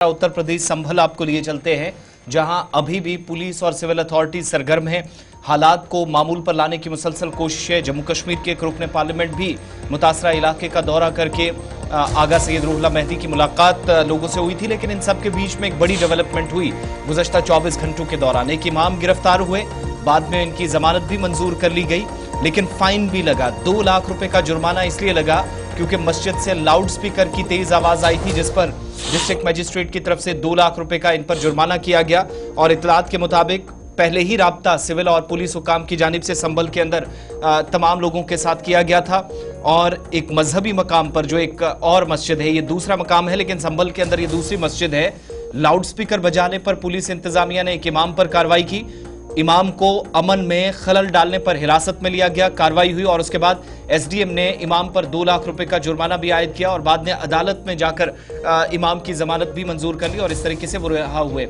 उत्तर प्रदेश संभल आपको लिए चलते हैं, जहां अभी भी पुलिस और सिविल अथॉरिटी सरगर्म है। हालात को मामूल पर लाने की मुसलसल कोशिश है। जम्मू कश्मीर के एक रुकने पार्लियामेंट भी मुतासरा इलाके का दौरा करके आगा सैयद रूहुल्लाह मेहदी की मुलाकात लोगों से हुई थी, लेकिन इन सब के बीच में एक बड़ी डेवलपमेंट हुई गुज़श्ता 24 घंटों के दौरान। एक इमाम गिरफ्तार हुए, बाद में इनकी जमानत भी मंजूर कर ली गई, लेकिन फाइन भी लगा। 2 लाख रुपए का जुर्माना इसलिए लगा क्योंकि मस्जिद से लाउड स्पीकर की तेज आवाज आई थी, जिस पर डिस्ट्रिक्ट मजिस्ट्रेट की तरफ से 2 लाख रुपए का इन पर जुर्माना किया गया। और इतलात के मुताबिक पहले ही राब्ता सिविल और पुलिस हुकाम की जानिब से संभल के अंदर तमाम लोगों के साथ किया गया था। और एक मजहबी मकाम पर जो एक और मस्जिद है, ये दूसरा मकाम है लेकिन संभल के अंदर ये दूसरी मस्जिद है, लाउड स्पीकर बजाने पर पुलिस इंतजामिया ने एक इमाम पर कार्रवाई की। इमाम को अमन में खलल डालने पर हिरासत में लिया गया, कार्रवाई हुई और उसके बाद एसडीएम ने इमाम पर 2 लाख रुपए का जुर्माना भी आयद किया और बाद में अदालत में जाकर इमाम की जमानत भी मंजूर कर ली और इस तरीके से वो रिहा हुए।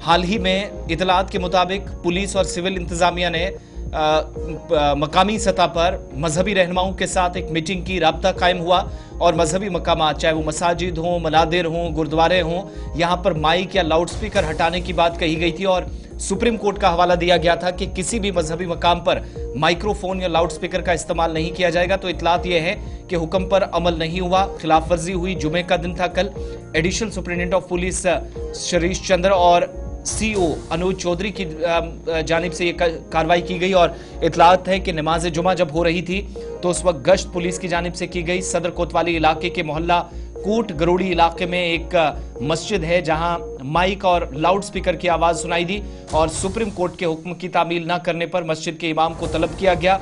हाल ही में इतलात के मुताबिक पुलिस और सिविल इंतजामिया ने मकामी सतह पर मजहबी रहनुमाओं के साथ एक मीटिंग की, राब्ता कायम हुआ और मजहबी मकामात, चाहे वो मसाजिद हों, मनादिर हों, गुरुद्वारे हों, यहाँ पर माइक या लाउड स्पीकर हटाने की बात कही गई थी और सुप्रीम कोर्ट का हवाला दिया गया था कि किसी भी मजहबी मकाम पर माइक्रोफोन या लाउड स्पीकर का इस्तेमाल नहीं किया जाएगा। तो इतलात यह है कि हुक्म पर अमल नहीं हुआ, खिलाफ वर्जी हुई। जुमे का दिन था कल। Additional superintendent of police Sharish Chandra और सीओ अनुज चौधरी की जानिब से ये कार्रवाई की गई और इतलात है कि नमाज जुमा जब हो रही थी तो उस वक्त गश्त पुलिस की जानिब से की गई। सदर कोतवाली इलाके के मोहल्ला कोट गरोड़ी इलाके में एक मस्जिद है जहां माइक और लाउड स्पीकर की आवाज सुनाई दी और सुप्रीम कोर्ट के हुक्म की तामील न करने पर मस्जिद के इमाम को तलब किया गया।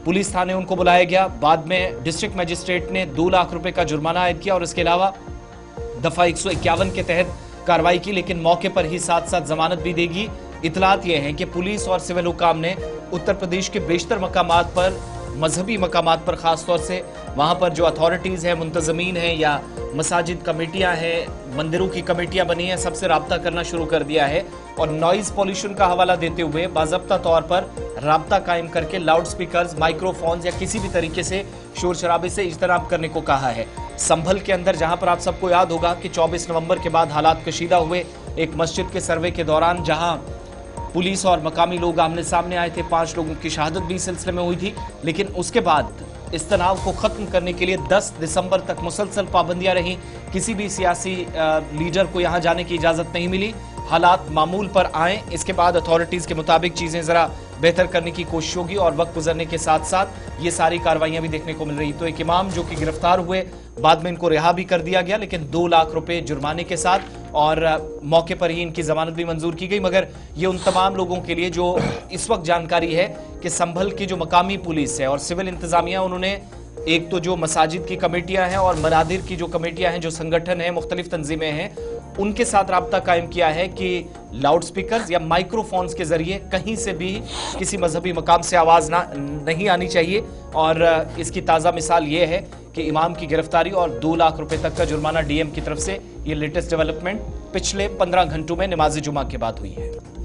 पुलिस थाने उनको बुलाया गया। बाद में डिस्ट्रिक्ट मजिस्ट्रेट ने 2 लाख रुपए का जुर्माना आयद किया और इसके अलावा दफा 151 के तहत कार्रवाई की, लेकिन मौके पर ही साथ साथ जमानत भी देगी। इतलात यह है कि पुलिस और सिविल हुकाम ने उत्तर प्रदेश के बेशतर मकामात पर, मजहबी मकामात पर खास तौर से वहां पर जो अथॉरिटीज हैं, मुंतजमीन हैं या मसाजिद कमेटियां हैं, मंदिरों की कमेटियां बनी हैं, सबसे राब्ता करना शुरू कर दिया है और नॉइज पॉल्यूशन का हवाला देते हुए बाज़ाब्ता तौर पर राब्ता कायम करके लाउड स्पीकर्स, माइक्रोफोन्स या किसी भी तरीके से शोर शराबे से इज्तनाब करने को कहा है। संभल के अंदर जहां पर आप सबको याद होगा कि 24 नवंबर के बाद हालात कशीदा हुए, एक मस्जिद के सर्वे के दौरान जहां पुलिस और मकामी लोग आमने सामने आए थे, 5 लोगों की शहादत भी इस सिलसिले में हुई थी, लेकिन उसके बाद इस तनाव को खत्म करने के लिए 10 दिसंबर तक मुसलसल पाबंदियां रहीं। किसी भी सियासी लीडर को यहां जाने की इजाजत नहीं मिली। हालात मामूल पर आए, इसके बाद अथॉरिटीज के मुताबिक चीजें जरा बेहतर करने की कोशिश होगी और वक्त गुजरने के साथ साथ ये सारी कार्रवाइयां भी देखने को मिल रही। तो एक इमाम जो कि गिरफ्तार हुए, बाद में इनको रिहा भी कर दिया गया, लेकिन 2 लाख रुपए जुर्माने के साथ और मौके पर ही इनकी जमानत भी मंजूर की गई। मगर ये उन तमाम लोगों के लिए जो इस वक्त जानकारी है कि संभल की जो मकामी पुलिस है और सिविल इंतजामिया, उन्होंने एक तो जो मसाजिद की कमेटियां हैं और मनादिर की जो कमेटियां हैं, जो संगठन है, मुख्तलिफ तंजीमें हैं, उनके साथ राब्ता कायम किया है कि लाउड स्पीकर्स या माइक्रोफोन्स के जरिए कहीं से भी किसी मजहबी मकाम से आवाज नहीं आनी चाहिए। और इसकी ताज़ा मिसाल ये है कि इमाम की गिरफ्तारी और 2 लाख रुपए तक का जुर्माना डीएम की तरफ से, ये लेटेस्ट डेवलपमेंट पिछले 15 घंटों में नमाज जुमा के बाद हुई है।